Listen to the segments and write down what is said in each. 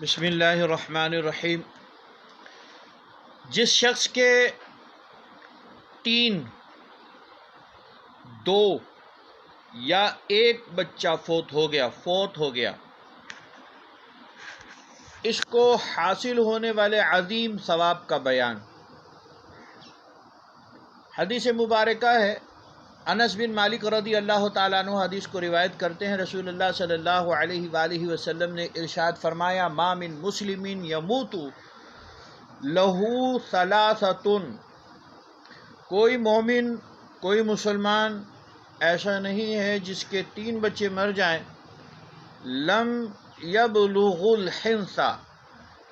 بسم اللہ الرحمن الرحیم۔ جس شخص کے 3، 2 یا 1 بچہ فوت ہو گیا اس کو حاصل ہونے والے عظیم ثواب کا بیان۔ حدیث مبارکہ ہے، انس بن مالک رضی اللہ تعالیٰ عنہ حدیث کو روایت کرتے ہیں، رسول اللہ صلی اللہ علیہ وآلہ وسلم نے ارشاد فرمایا، ما من مسلم یموت لہو ثلاثۃ، کوئی مومن، کوئی مسلمان ایسا نہیں ہے جس کے 3 بچے مر جائیں، لم یبلغ الحنث،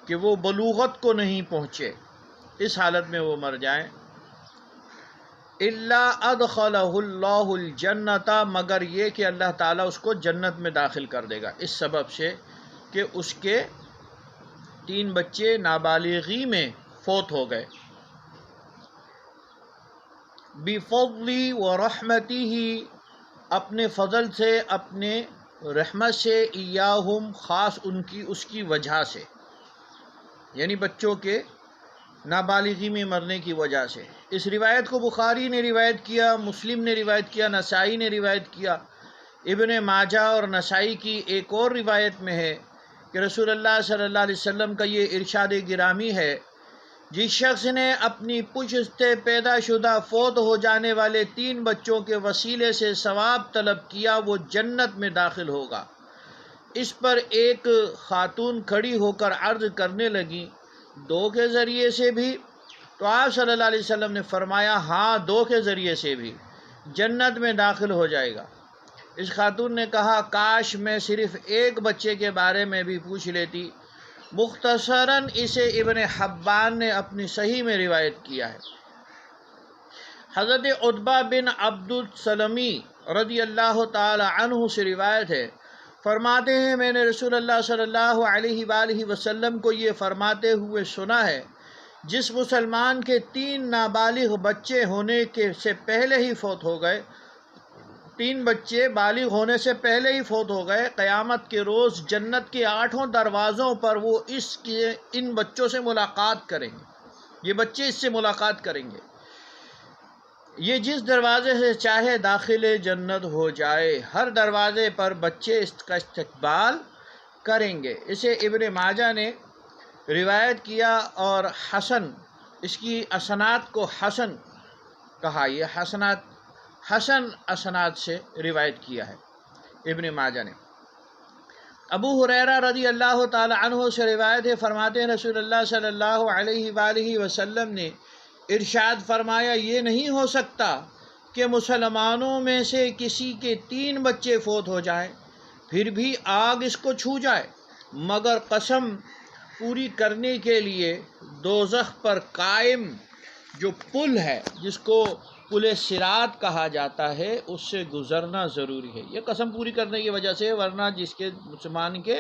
کہ وہ بلوغت کو نہیں پہنچے، اس حالت میں وہ مر جائیں، الا ادخلہ اللہ الجنۃ، مگر یہ کہ اللہ تعالیٰ اس کو جنت میں داخل کر دے گا، اس سبب سے کہ اس کے 3 بچے نابالغی میں فوت ہو گئے۔ بفضلی و رحمتی ہی، اپنے فضل سے، اپنے رحمت سے، ایاہم، خاص اس کی وجہ سے، یعنی بچوں کے نابالغی میں مرنے کی وجہ سے۔ اس روایت کو بخاری نے روایت کیا، مسلم نے روایت کیا، نسائی نے روایت کیا۔ ابن ماجہ اور نسائی کی ایک اور روایت میں ہے کہ رسول اللہ صلی اللہ علیہ وسلم کا یہ ارشاد گرامی ہے، جس شخص نے اپنی پشت سے پیدا شدہ فوت ہو جانے والے 3 بچوں کے وسیلے سے ثواب طلب کیا، وہ جنت میں داخل ہوگا۔ اس پر ایک خاتون کھڑی ہو کر عرض کرنے لگی، 2 کے ذریعے سے بھی؟ تو آپ صلی اللہ علیہ وسلم نے فرمایا، ہاں، 2 کے ذریعے سے بھی جنت میں داخل ہو جائے گا۔ اس خاتون نے کہا، کاش میں صرف 1 بچے کے بارے میں بھی پوچھ لیتی۔ مختصراً اسے ابن حبان نے اپنی صحیح میں روایت کیا ہے۔ حضرت عتبہ بن عبد السلمی رضی اللہ تعالی عنہ سے روایت ہے، فرماتے ہیں، میں نے رسول اللہ صلی اللہ علیہ وآلہ وسلم کو یہ فرماتے ہوئے سنا ہے، جس مسلمان کے 3 نابالغ بچے ہونے سے پہلے ہی فوت ہو گئے، 3 بچے بالغ ہونے سے پہلے ہی فوت ہو گئے، قیامت کے روز جنت کے 8 دروازوں پر وہ ان بچوں سے ملاقات کریں گے، یہ بچے اس سے ملاقات کریں گے، یہ جس دروازے سے چاہے داخل جنت ہو جائے، ہر دروازے پر بچے اس کا استقبال کریں گے۔ اسے ابن ماجہ نے روایت کیا اور حسن، اس کی اسناد کو حسن کہا، یہ حسن اسناد سے روایت کیا ہے ابن ماجہ نے۔ ابو ہریرہ رضی اللہ تعالی عنہ سے روایت ہے، فرماتے ہیں، رسول اللہ صلی اللہ علیہ وآلہ وسلم نے ارشاد فرمایا، یہ نہیں ہو سکتا کہ مسلمانوں میں سے کسی کے 3 بچے فوت ہو جائیں، پھر بھی آگ اس کو چھو جائے، مگر قسم پوری کرنے کے لیے دوزخ پر قائم جو پل ہے، جس کو پل صراط کہا جاتا ہے، اس سے گزرنا ضروری ہے۔ یہ قسم پوری کرنے کی وجہ سے، ورنہ جس کے مسلمان کے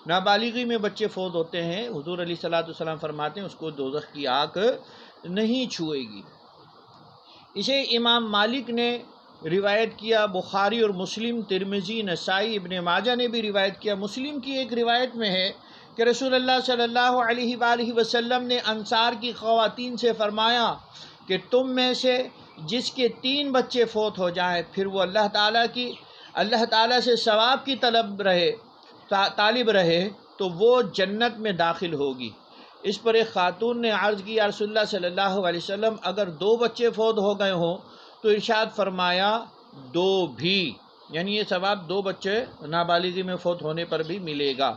نابالغی میں بچے فوت ہوتے ہیں، حضور علیہ السلام فرماتے ہیں، اس کو دوزخ کی آگ نہیں چھوئے گی۔ اسے امام مالک نے روایت کیا، بخاری اور مسلم، ترمذی، نسائی، ابن ماجہ نے بھی روایت کیا۔ مسلم کی ایک روایت میں ہے کہ رسول اللہ صلی اللہ علیہ وآلہ وسلم نے انصار کی خواتین سے فرمایا کہ تم میں سے جس کے 3 بچے فوت ہو جائیں، پھر وہ اللہ تعالیٰ سے ثواب کی طالب رہے تو وہ جنت میں داخل ہوگی۔ اس پر ایک خاتون نے عرض کی، یا رسول اللہ صلی اللہ علیہ وسلم، اگر 2 بچے فوت ہو گئے ہوں تو ارشاد فرمایا 2 بھی، یعنی یہ ثواب 2 بچے نابالغی میں فوت ہونے پر بھی ملے گا۔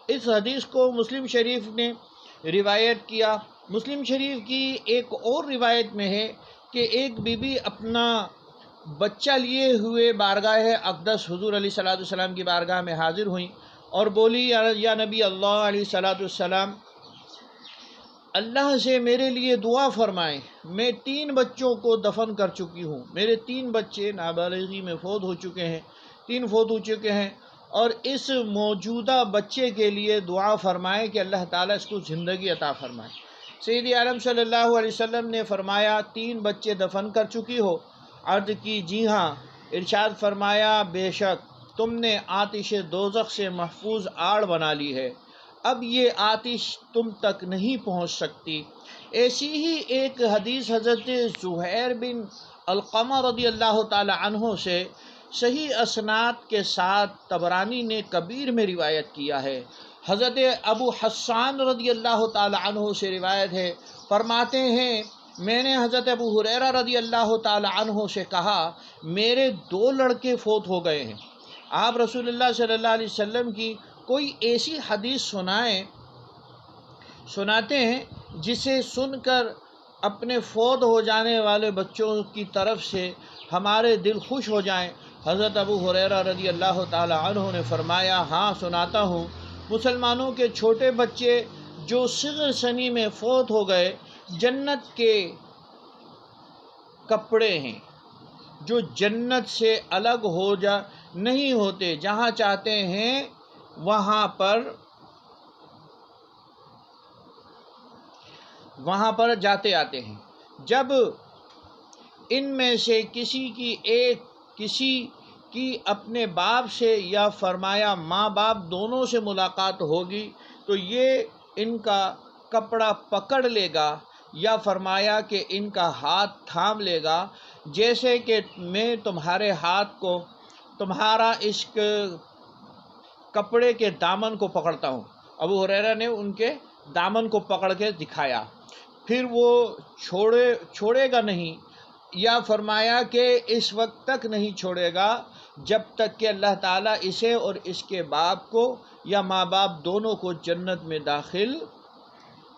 اس حدیث کو مسلم شریف نے روایت کیا۔ مسلم شریف کی ایک اور روایت میں ہے کہ ایک بی بی اپنا بچہ لیے ہوئے بارگاہ اقدس حضور علیہ السلام کی بارگاہ میں حاضر ہوئیں اور بولی، یا نبی اللہ علیہ السلام، اللہ سے میرے لیے دعا فرمائیں، میں 3 بچوں کو دفن کر چکی ہوں، میرے 3 بچے نابالغی میں فوت ہو چکے ہیں، 3 فوت ہو چکے ہیں، اور اس موجودہ بچے کے لیے دعا فرمائے کہ اللہ تعالیٰ اس کو زندگی عطا فرمائے۔ سید عالم صلی اللہ علیہ وسلم نے فرمایا، 3 بچے دفن کر چکی ہو؟ عرض کی، جی ہاں۔ ارشاد فرمایا، بے شک تم نے آتش دوزخ سے محفوظ آڑ بنا لی ہے۔ اب یہ آتش تم تک نہیں پہنچ سکتی۔ ایسی ہی ایک حدیث حضرت زہیر بن علقمہ رضی اللہ تعالی عنہ سے صحیح اسناد کے ساتھ طبرانی نے کبیر میں روایت کیا ہے۔ حضرت ابو حسان رضی اللہ تعالی عنہ سے روایت ہے، فرماتے ہیں میں نے حضرت ابو ہریرہ رضی اللہ تعالی عنہ سے کہا میرے 2 لڑکے فوت ہو گئے ہیں، آپ رسول اللہ صلی اللہ علیہ وسلم کی کوئی ایسی حدیث سناتے ہیں جسے سن کر اپنے فوت ہو جانے والے بچوں کی طرف سے ہمارے دل خوش ہو جائیں۔ حضرت ابو ہریرہ رضی اللہ تعالی عنہ نے فرمایا ہاں سناتا ہوں، مسلمانوں کے چھوٹے بچے جو صغر سنی میں فوت ہو گئے جنت کے کپڑے ہیں جو جنت سے الگ نہیں ہوتے، جہاں چاہتے ہیں وہاں پر جاتے آتے ہیں۔ جب ان میں سے کسی کی اپنے باپ سے یا فرمایا ماں باپ دونوں سے ملاقات ہوگی تو یہ ان کا کپڑا پکڑ لے گا یا فرمایا کہ ان کا ہاتھ تھام لے گا، جیسے کہ میں تمہارے ہاتھ کو تمہارا اس کپڑے کے دامن کو پکڑتا ہوں۔ ابو ہریرہ نے ان کے دامن کو پکڑ کے دکھایا، پھر وہ چھوڑے گا نہیں، یا فرمایا کہ اس وقت تک نہیں چھوڑے گا جب تک کہ اللہ تعالیٰ اسے اور اس کے باپ کو یا ماں باپ دونوں کو جنت میں داخل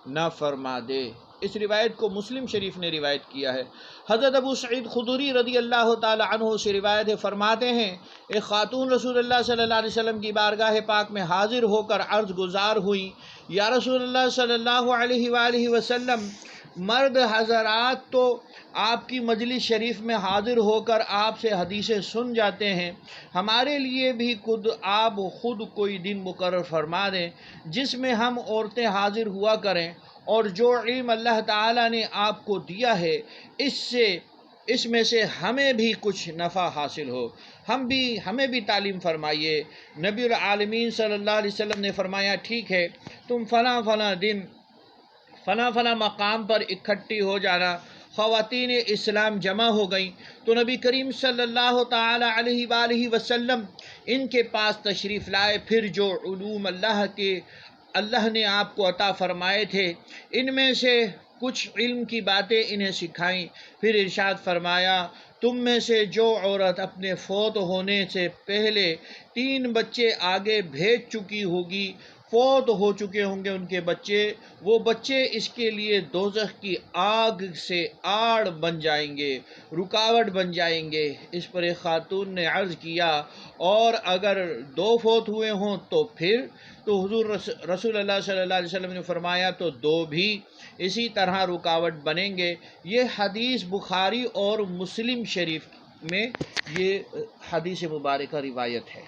نہ فرما دے۔ اس روایت کو مسلم شریف نے روایت کیا ہے۔ حضرت ابو سعید خدری رضی اللہ تعالی عنہ سے روایت ہے، فرماتے ہیں ایک خاتون رسول اللہ صلی اللہ علیہ وسلم کی بارگاہ پاک میں حاضر ہو کر عرض گزار ہوئی، یا رسول اللہ صلی اللہ علیہ وآلہ وسلم، مرد حضرات تو آپ کی مجلس شریف میں حاضر ہو کر آپ سے حدیثیں سن جاتے ہیں، ہمارے لیے بھی آپ خود کوئی دن مقرر فرما دیں جس میں ہم عورتیں حاضر ہوا کریں، اور جو علم اللہ تعالیٰ نے آپ کو دیا ہے اس میں سے ہمیں بھی کچھ نفع حاصل ہو، ہمیں بھی تعلیم فرمائیے۔ نبی العالمین صلی اللہ علیہ وسلم نے فرمایا ٹھیک ہے، تم فلاں دن فلاں مقام پر اکٹھی ہو جانا۔ خواتین اسلام جمع ہو گئیں تو نبی کریم صلی اللہ تعالی علیہ وآلہ وسلم ان کے پاس تشریف لائے، پھر جو علوم اللہ نے آپ کو عطا فرمائے تھے ان میں سے کچھ علم کی باتیں انہیں سکھائیں، پھر ارشاد فرمایا تم میں سے جو عورت اپنے فوت ہونے سے پہلے 3 بچے آگے بھیج چکی ہوگی، فوت ہو چکے ہوں گے ان کے بچے، وہ بچے اس کے لیے دوزخ کی آگ سے آڑ بن جائیں گے، رکاوٹ بن جائیں گے۔ اس پر ایک خاتون نے عرض کیا اور اگر 2 فوت ہوئے ہوں تو پھر؟ تو حضور رسول اللہ صلی اللہ علیہ وسلم نے فرمایا تو 2 بھی اسی طرح رکاوٹ بنیں گے۔ یہ حدیث بخاری اور مسلم شریف میں یہ حدیث مبارکہ روایت ہے۔